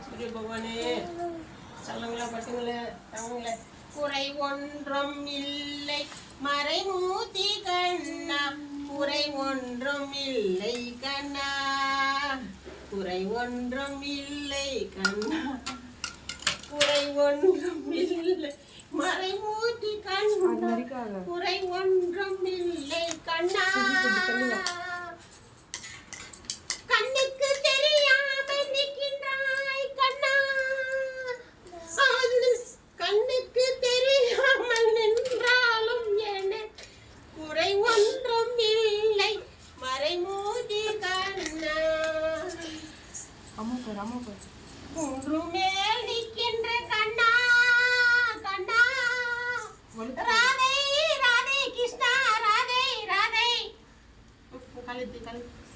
சூரிய பகவானே சொல்லுங்களே பட்டுங்களே தவங்களே குறை ஒன்றும் இல்லை மறைமூர்த்தி கண்ணா குறை ஒன்றும் இல்லை கண்ணா குறை ஒன்றும் இல்லை கண்ணா குறை ஒன்றும் இல்லை மறைமூர்த்தி கண்ணா குறை ஒன்றும் இல்லை கண்ணா கண்ணுக்கு தெரியாமல் நிற்கின்றாய் கண்ணா கண்ணுக்கு தெரியாமல் நின்றாலும் என குறை ஒன்றும் இல்லை மறைமூர்த்தி கண்ணா குன்று மேல் நிற்கின்ற கண்ணா கண்ணா ராதே ராதே கிருஷ்ணா ராதே ராதே கழுத்து